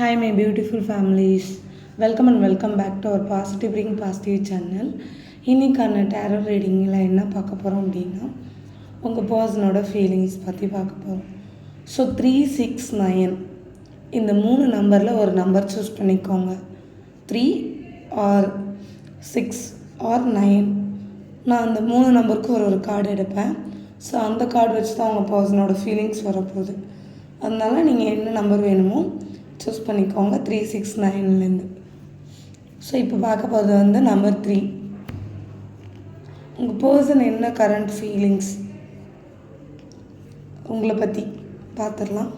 Hi, my beautiful families. Welcome and welcome back to our Positive Bring Positive channel. இன்னைக்கான tarot ரீடிங்கில் என்ன பார்க்க போகிறோம் அப்படின்னா உங்கள் பர்சனோட ஃபீலிங்ஸ் பற்றி பார்க்க போகிறோம். ஸோ 369 இந்த 3 நம்பரில் ஒரு நம்பர் சூஸ் பண்ணிக்கோங்க. 3 ஆர் 6 ஆர் 9. நான் அந்த 3 நம்பருக்கு ஒரு கார்டு எடுப்பேன். ஸோ அந்த கார்டு வச்சு தான் உங்கள் பர்சனோட ஃபீலிங்ஸ் வரப்போகுது. அதனால் நீங்கள் என்ன நம்பர் வேணுமோ சூஸ் பண்ணிக்கோங்க 369லேருந்து. ஸோ இப்போ பார்க்க போகிறது வந்து நம்பர் 3. உங்கள் பர்சன் என்ன கரண்ட் ஃபீலிங்ஸ் உங்களை பற்றி பார்த்துடலாம்.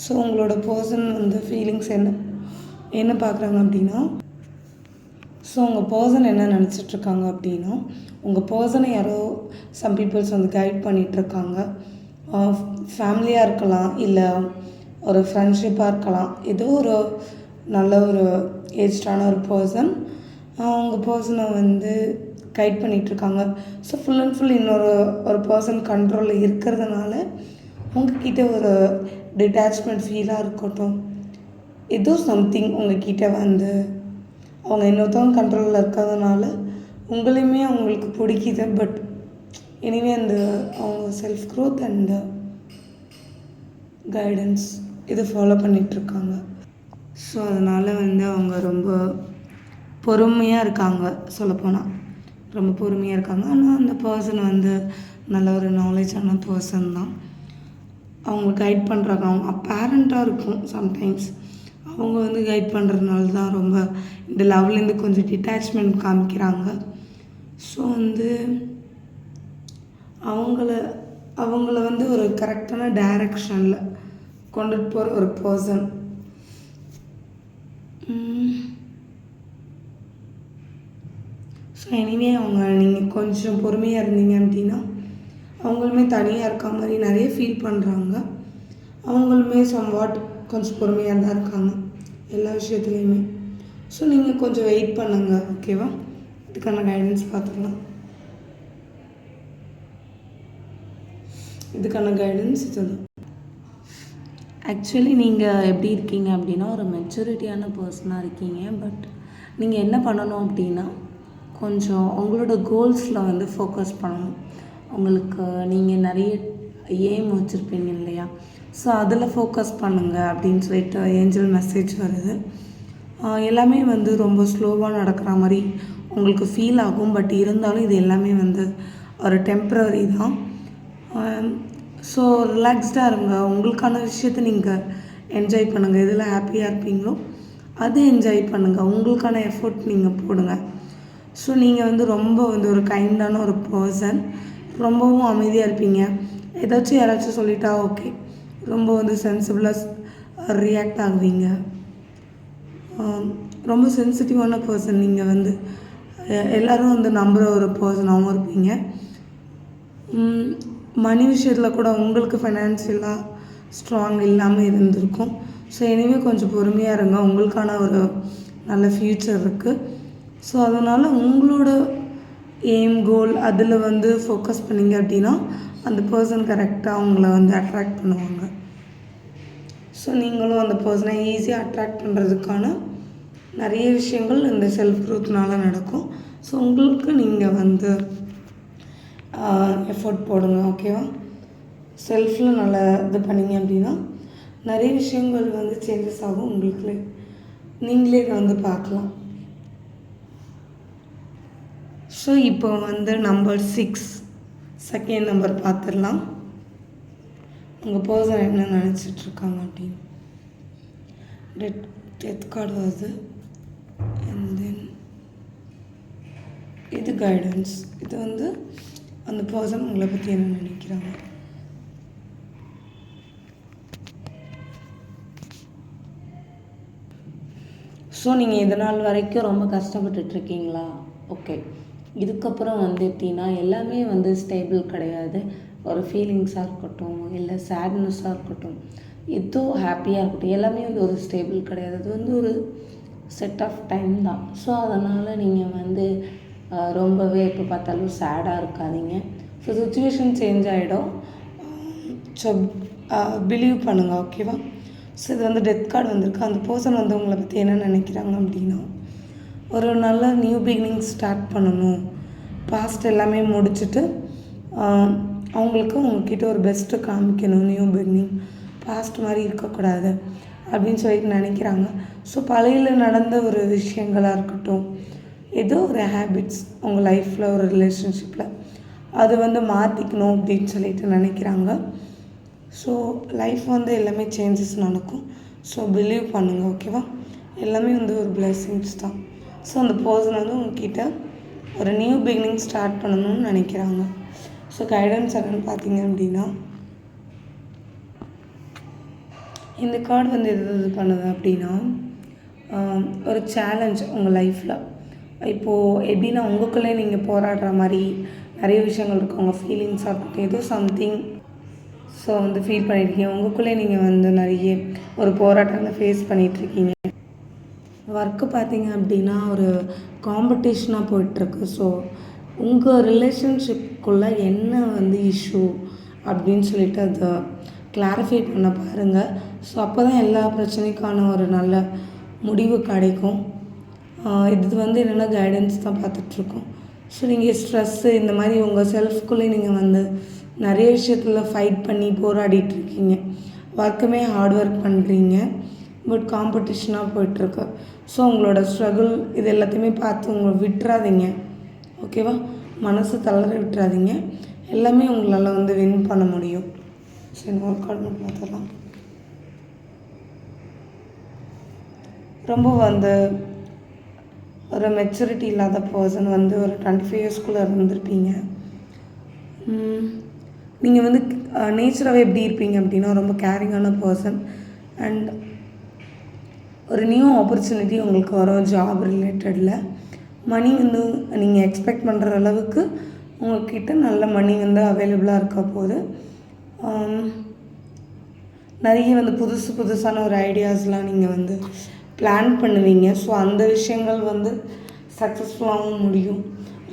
ஸோ உங்களோட பர்சன் வந்து ஃபீலிங்ஸ் என்ன பார்க்குறாங்க அப்படின்னா, ஸோ உங்கள் பர்சன் என்ன நினச்சிட்ருக்காங்க அப்படின்னா, உங்கள் பர்சனை யாரோ சம் பீப்புள்ஸ் வந்து கைட் பண்ணிகிட்ருக்காங்க. ஃபேமிலியாக இருக்கலாம், இல்லை ஒரு ஃப்ரெண்ட்ஷிப்பாக இருக்கலாம். ஏதோ ஒரு நல்ல ஒரு ஏஜ்டான ஒரு பர்சன் உங்கள் பர்சனை வந்து கைட் பண்ணிகிட்ருக்காங்க. ஸோ ஃபுல் அண்ட் ஃபுல் ஒரு பர்சன் கண்ட்ரோலில் இருக்கிறதுனால உங்ககிட்ட ஒரு டிட்டாச்மெண்ட் ஃபீலாக இருக்கட்டும், ஏதோ சம்திங் உங்ககிட்ட வந்து அவங்க இன்னொருத்தவங்க கண்ட்ரோலில் இருக்கிறதுனால உங்களையுமே அவங்களுக்கு பிடிக்குது. பட் எனிவே அந்த அவங்க செல்ஃப் க்ரோத் அண்ட் கைடன்ஸ் இது ஃபாலோ பண்ணிகிட்ருக்காங்க. ஸோ அதனால் வந்து அவங்க ரொம்ப பொறுமையாக இருக்காங்க. சொல்லப்போனால் ரொம்ப பொறுமையாக இருக்காங்க. ஆனால் அந்த பர்சன் வந்து நல்ல ஒரு நாலேஜான பர்சன் தான். அவங்க கைட் பண்ணுறாங்க. அவங்க அப்பேரண்ட்டாக இருக்கும் சம்டைம்ஸ். அவங்க வந்து கைட் பண்ணுறதுனால தான் ரொம்ப இந்த லவ்லேருந்து கொஞ்சம் டிட்டாச்மெண்ட் காமிக்கிறாங்க. ஸோ வந்து அவங்கள வந்து ஒரு கரெக்டான டைரக்ஷனில் கொண்டுட்டு போகிற ஒரு பர்சன். ஸோ எனிவே நீங்கள் கொஞ்சம் பொறுமையாக இருந்தீங்க அப்படின்னா அவங்களுமே தனியாக இருக்க மாதிரி நிறைய ஃபீல் பண்ணுறாங்க. அவங்களுமே சம்வாட் கொஞ்சம் பொறுமையாக தான் இருக்காங்க எல்லா விஷயத்துலையுமே. ஸோ நீங்கள் கொஞ்சம் வெயிட் பண்ணுங்கள், ஓகேவா? இதுக்கான கைடன்ஸ் பார்த்துக்கலாம். இதுக்கான கைடன்ஸ் இதுதான். ஆக்சுவலி நீங்கள் எப்படி இருக்கீங்க அப்படின்னா ஒரு மெச்சூரிட்டியான பர்சனாக இருக்கீங்க. பட் நீங்கள் என்ன பண்ணணும் அப்படின்னா கொஞ்சம் உங்களோட கோல்ஸில் வந்து ஃபோக்கஸ் பண்ணணும். உங்களுக்கு நீங்கள் நிறைய எய்ம் வச்சுருப்பீங்க இல்லையா? ஸோ அதில் ஃபோக்கஸ் பண்ணுங்கள் அப்படின்னு சொல்லிட்டு ஏஞ்சல் மெசேஜ் வருது. எல்லாமே வந்து ரொம்ப ஸ்லோவாக நடக்கிற மாதிரி உங்களுக்கு ஃபீல் ஆகும். பட் இருந்தாலும் இது எல்லாமே வந்து ஒரு டெம்ப்ரவரி தான். ஸோ ரிலாக்ஸ்டாக இருங்க. உங்களுக்கான விஷயத்தை நீங்கள் என்ஜாய் பண்ணுங்கள். எதில் ஹாப்பியாக இருப்பீங்களோ அது என்ஜாய் பண்ணுங்கள். உங்களுக்கான எஃபோர்ட் நீங்கள் போடுங்க. ஸோ நீங்கள் வந்து ரொம்ப வந்து ஒரு கைண்டான ஒரு பர்சன். ரொம்பவும் அமைதியாக இருப்பீங்க. ஏதாச்சும் யாராச்சும் சொல்லிட்டா ஓகே, ரொம்ப வந்து சென்சிபிளாக ரியாக்ட் ஆகுவீங்க. ரொம்ப சென்சிட்டிவான பர்சன். நீங்கள் வந்து எல்லோரும் வந்து நம்புகிற ஒரு பர்சனாகவும் இருப்பீங்க. மணி விஷயத்தில் கூட உங்களுக்கு ஃபைனான்சியலாக ஸ்ட்ராங் இல்லாமல் இருந்திருக்கும். ஸோ எனிவே கொஞ்சம் பொறுமையாக இருங்க. உங்களுக்கான ஒரு நல்ல ஃப்யூச்சர் இருக்குது. ஸோ அதனால் உங்களோட எய்ம் கோல் அதில் வந்து ஃபோக்கஸ் பண்ணிங்க அப்படின்னா அந்த பர்சன் கரெக்டாக அவங்கள வந்து அட்ராக்ட் பண்ணுவாங்க. ஸோ நீங்களும் அந்த பர்சனை ஈஸியாக அட்ராக்ட் பண்ணுறதுக்கான நிறைய விஷயங்கள் இந்த செல்ஃப் க்ரோத்னால நடக்கும். ஸோ உங்களுக்கு நீங்கள் வந்து எஃபோர்ட் போடுங்க, ஓகேவா? செல்ஃபில் நல்லா இது பண்ணிங்க அப்படின்னா நிறைய விஷயங்கள் வந்து சேஞ்சஸ் ஆகும். உங்களுக்கு நீங்களே இதை வந்து பார்க்கலாம். ஸோ இப்போ வந்து நம்பர் 6 செகண்ட் நம்பர் பார்த்துடலாம். உங்கள் பர்சன் என்ன நினச்சிட்ருக்காங்க அப்படின்னு. டெத் கார்டு வருது. அண்ட் தென் இது கைடன்ஸ். இது வந்து அந்த பர்சன் உங்களை பற்றி என்ன நினைக்கிறாங்க. ஸோ நீங்கள் இது நாள் வரைக்கும் ரொம்ப கஷ்டப்பட்டுட்ருக்கீங்களா? ஓகே, இதுக்கப்புறம் வந்து எப்படின்னா எல்லாமே வந்து ஸ்டேபிள் கிடையாது. ஒரு ஃபீலிங்ஸாக இருக்கட்டும், இல்லை சேட்னஸாக இருக்கட்டும், ஏதோ ஹாப்பியாக இருக்கட்டும், எல்லாமே வந்து ஒரு ஸ்டேபிள் கிடையாது. அது வந்து ஒரு செட் ஆஃப் டைம் தான். ஸோ அதனால் நீங்கள் வந்து ரொம்பவே எப்போ பார்த்தாலும் சேடாக இருக்காதீங்க. ஸோ சுச்சுவேஷன் சேஞ்ச் ஆகிடும். ஸோ பிலீவ் பண்ணுங்கள், ஓகேவா? ஸோ இது வந்து டெத் கார்டு வந்திருக்கு. அந்த பர்சன் வந்து உங்களை பற்றி என்ன நினைக்கிறாங்க அப்படின்னா, ஒரு நல்ல நியூ பிகினிங் ஸ்டார்ட் பண்ணணும், பாஸ்ட் எல்லாமே முடிச்சுட்டு அவங்களுக்கு உங்ககிட்ட ஒரு பெஸ்ட்டு காமிக்கணும், நியூ பிகினிங், பாஸ்ட் மாதிரி இருக்கக்கூடாது அப்படின்னு சொல்லிட்டு நினைக்கிறாங்க. ஸோ பழையில் நடந்த ஒரு விஷயங்களாக இருக்கட்டும், ஏதோ ஒரு ஹேபிட்ஸ் உங்கள் லைஃப்பில் ஒரு ரிலேஷன்ஷிப்பில் அது வந்து மாற்றிக்கணும் அப்படின்னு சொல்லிட்டு நினைக்கிறாங்க. ஸோ லைஃப் வந்து எல்லாமே சேஞ்சஸ் நடக்கும். ஸோ பிலீவ் பண்ணுங்கள், ஓகேவா? எல்லாமே வந்து ஒரு பிளெஸ்ஸிங்ஸ் தான். ஸோ அந்த பர்சன் வந்து உங்ககிட்ட ஒரு நியூ பிகினிங் ஸ்டார்ட் பண்ணணும்னு நினைக்கிறாங்க. ஸோ கைடன்ஸ் என்னன்னு பார்த்தீங்க அப்படின்னா, இந்த கார்டு வந்து எது பண்ணுது அப்படின்னா, ஒரு சேலஞ்ச் உங்கள் லைஃப்பில். இப்போது எப்படின்னா உங்களுக்குள்ளே நீங்கள் போராடுற மாதிரி நிறைய விஷயங்கள் இருக்குது. உங்கள் ஃபீலிங்ஸாக இருக்கட்டும், ஏதோ சம்திங் ஸோ வந்து ஃபீல் பண்ணியிருக்கீங்க. உங்களுக்குள்ளே நீங்கள் வந்து நிறைய ஒரு போராட்டங்களை ஃபேஸ் பண்ணிகிட்ருக்கீங்க. ஒர்க்கு பார்த்தீங்க அப்படின்னா ஒரு காம்படிஷனாக போயிட்டுருக்கு. ஸோ உங்கள் ரிலேஷன்ஷிப்குள்ளே என்ன வந்து இஷ்யூ அப்படின்னு சொல்லிட்டு அதை கிளாரிஃபை பண்ண பாருங்கள். ஸோ அப்போ தான் எல்லா பிரச்சனைக்கான ஒரு நல்ல முடிவு கிடைக்கும். இது வந்து என்னென்னா கைடன்ஸ் தான் பார்த்துட்ருக்கோம். ஸோ நீங்கள் ஸ்ட்ரெஸ்ஸு இந்த மாதிரி உங்கள் செல்ஃப்குள்ளே நீங்கள் வந்து நிறைய விஷயத்தில் ஃபைட் பண்ணி போராடிட்டுருக்கீங்க. ஒர்க்குமே ஹார்ட் ஒர்க் பண்ணுறீங்க, பட் காம்படிஷனாக போயிட்டுருக்கு. ஸோ உங்களோட ஸ்ட்ரகிள் இது எல்லாத்தையுமே பார்த்து உங்களை விட்டுறாதீங்க, ஓகேவா? மனசு தளர விட்டுறாதீங்க. எல்லாமே உங்களால் வந்து வின் பண்ண முடியும். சரி, ஒர்க் அவுட் மட்டும் பார்த்துடலாம். ரொம்ப வந்து ஒரு மெச்சூரிட்டி இல்லாத பர்சன் வந்து ஒரு 25 இயர்ஸ்குள்ளே இருந்திருப்பீங்க. நீங்கள் வந்து நேச்சராகவே எப்படி இருப்பீங்க அப்படின்னா ரொம்ப கேரிங்கான பர்சன். அண்ட் ஒரு நியூ ஆப்பர்ச்சுனிட்டி உங்களுக்கு வரும் ஜாப் ரிலேட்டடில். மணி வந்து நீங்கள் எக்ஸ்பெக்ட் பண்ணுற அளவுக்கு உங்கள்கிட்ட நல்ல மணி வந்து அவைலபிளாக இருக்க போது. நிறைய வந்து புதுசான ஒரு ஐடியாஸ்லாம் நீங்கள் வந்து பிளான் பண்ணுவீங்க. ஸோ அந்த விஷயங்கள் வந்து சக்ஸஸ்ஃபுல்லாகவும் முடியும்.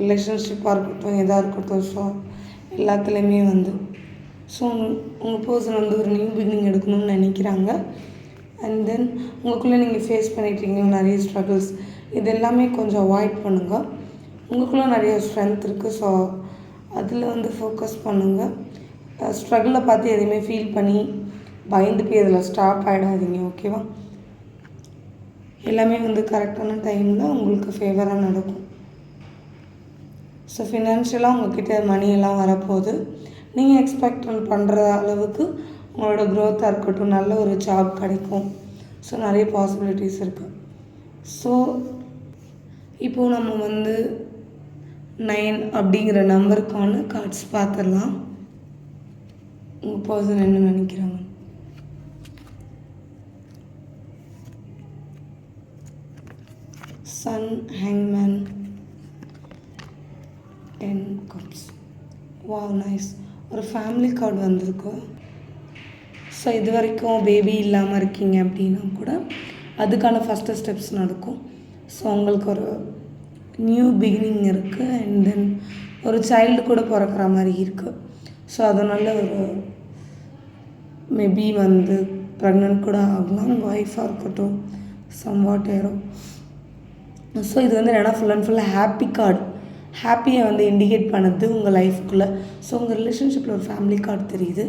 ரிலேஷன்ஷிப்பாக இருக்கட்டும், எதாக இருக்கட்டும், ஸோ எல்லாத்துலேயுமே வந்து ஸோ உங்கள் பர்சன் வந்து ஒரு நியூ பிகினிங் எடுக்கணும்னு நினைக்கிறாங்க. அண்ட் தென் உங்களுக்குள்ளே நீங்கள் ஃபேஸ் பண்ணிட்டீங்க நிறைய ஸ்ட்ரகிள்ஸ், இது எல்லாமே கொஞ்சம் அவாய்ட் பண்ணுங்கள். உங்களுக்குள்ளே நிறைய ஸ்ட்ரென்த் இருக்குது. ஸோ அதில் வந்து ஃபோக்கஸ் பண்ணுங்கள். ஸ்ட்ரகிளை பார்த்து எதையுமே ஃபீல் பண்ணி பயந்து போய் அதில் ஸ்டாப் ஆகிடாதீங்க, ஓகேவா? எல்லாமே வந்து கரெக்டான டைமில் உங்களுக்கு ஃபேவராக நடக்கும். ஸோ ஃபினான்ஷியலாக உங்கள்கிட்ட மணியெல்லாம் வரப்போகுது. நீங்கள் எக்ஸ்பெக்ட் பண்ணுற அளவுக்கு உங்களோட க்ரோத்தாக இருக்கட்டும், நல்ல ஒரு ஜாப் கிடைக்கும். ஸோ நிறைய பாசிபிலிட்டிஸ் இருக்குது. ஸோ இப்போது நம்ம வந்து 9 அப்படிங்கிற நம்பருக்கான கார்ட்ஸ் பார்த்துடலாம். உங்கள் பர்சன் என்ன நினைக்கிறாங்க? சன், ஹேங்மேன், 10 கப்ஸ். Wow, nice. ஒரு ஃபேமிலி கார்டு வந்திருக்கு. ஸோ இது வரைக்கும் பேபி இல்லாமல் இருக்கீங்க அப்படின்னா கூட அதுக்கான ஃபஸ்ட்டு ஸ்டெப்ஸ் நடக்கும். ஸோ உங்களுக்கு ஒரு நியூ பிகினிங் இருக்குது. அண்ட் தென் ஒரு சைல்டு கூட பிறக்கிற மாதிரி இருக்குது. ஸோ அதனால் ஒரு மேபி வந்து ப்ரெக்னென்ட் கூட ஆகலாம். உங்கள் ஒய்ஃபாக இருக்கட்டும், சம்வாட் ஏறும். ஸோ இது வந்து என்னென்னா ஃபுல் அண்ட் ஃபுல்லாக ஹாப்பி கார்டு. ஹாப்பியை வந்து இண்டிகேட் பண்ணுது உங்கள் லைஃப்குள்ளே. ஸோ உங்கள் ரிலேஷன்ஷிப்பில் ஒரு ஃபேமிலி கார்டு தெரியுது.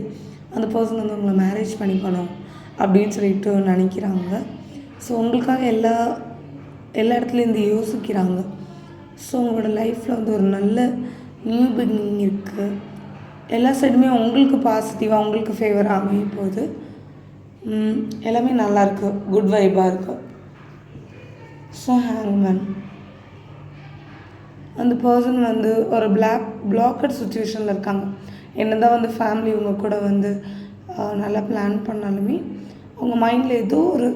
அந்த பர்சன் வந்து உங்களை மேரேஜ் பண்ணிக்கணும் அப்படின்னு சொல்லிட்டு நினைக்கிறாங்க. ஸோ உங்களுக்காக எல்லா இடத்துலையும் இந்த யோசிக்கிறாங்க. ஸோ உங்களோட லைஃப்பில் வந்து ஒரு நல்ல நியூ பிகினிங் இருக்குது. எல்லா சைடுமே உங்களுக்கு பாசிட்டிவாக உங்களுக்கு ஃபேவராக அமைய போகுது. எல்லாமே நல்லாயிருக்கு, குட் வைப்பாக இருக்குது. ஸோ ஹேங்மேன் அந்த பர்சன் வந்து ஒரு பிளாக்கட் சுச்சுவேஷனில் இருக்காங்க. என்ன தான் வந்து ஃபேமிலி இவங்க கூட வந்து நல்லா பிளான் பண்ணாலுமே அவங்க மைண்டில் ஏதோ ஒரு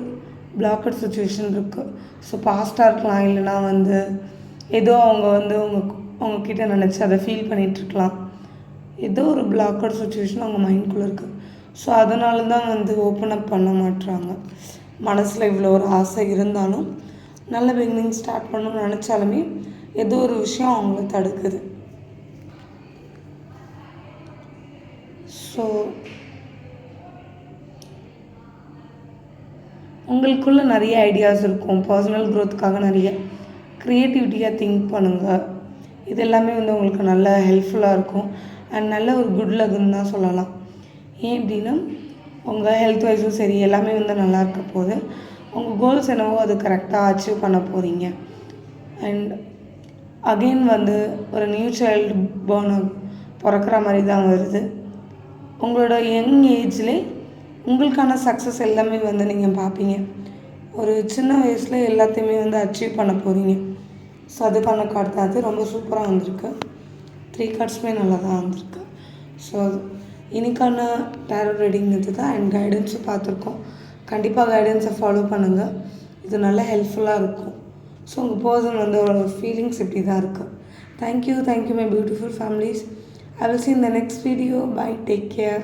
பிளாக்கட் சுச்சுவேஷன் இருக்குது. ஸோ பாஸ்ட்டாக இருக்கலாம், இல்லைனா வந்து ஏதோ அவங்க வந்து உங்ககிட்ட நினச்சி அதை ஃபீல் பண்ணிகிட்ருக்கலாம். ஏதோ ஒரு பிளாக்கட் சுச்சுவேஷன் அவங்க மைண்ட்குள்ளே இருக்குது. ஸோ அதனால தான் வந்து ஓப்பன் அப் பண்ண மாட்டுறாங்க. மனசில் இவ்வளோ ஒரு ஆசை இருந்தாலும் நல்ல பிகினிங் ஸ்டார்ட் பண்ணணும்னு நினச்சாலுமே ஏதோ ஒரு விஷயம் அவங்கள தடுக்குது. ஸோ உங்களுக்குள்ள நிறைய ஐடியாஸ் இருக்கும். பர்சனல் க்ரோத்துக்காக நிறைய க்ரியேட்டிவிட்டியாக திங்க் பண்ணுங்கள். இது எல்லாமே வந்து உங்களுக்கு நல்ல ஹெல்ப்ஃபுல்லாக இருக்கும். அண்ட் நல்ல ஒரு குட் லக்குன்னு தான் சொல்லலாம். ஏன் அப்படின்னா உங்கள் ஹெல்த் வைஸும் சரி எல்லாமே வந்து நல்லா இருக்க போது. உங்கள் கோல்ஸ் என்னவோ அது கரெக்டாக அச்சீவ் பண்ண போகிறீங்க. அண்ட் அகெயின் வந்து ஒரு நியூ சைல்டு பிறக்கிற மாதிரி தான் வருது. உங்களோட யங் ஏஜ்லேயே உங்களுக்கான சக்ஸஸ் எல்லாமே வந்து நீங்கள் பார்ப்பீங்க. ஒரு சின்ன வயசில் எல்லாத்தையுமே வந்து அச்சீவ் பண்ண போகிறீங்க. ஸோ அதுக்கான கார்டு தான் அது. ரொம்ப சூப்பராக வந்திருக்கு. 3 கார்ட்ஸுமே நல்லா தான் வந்திருக்கு. ஸோ இன்னைக்கான டேரோ ரீடிங் இது தான். அண்ட் கைடன்ஸும் பார்த்துருக்கோம். கண்டிப்பாக கைடன்ஸை ஃபாலோ பண்ணுங்கள். இது நல்லா ஹெல்ப்ஃபுல்லாக இருக்கும். ஸோ உங்கள் பர்சன் வந்து ஒரு ஃபீலிங்ஸ் இப்படி தான் இருக்குது. Thank you my beautiful families. I will see you in the next video. Bye. Take care.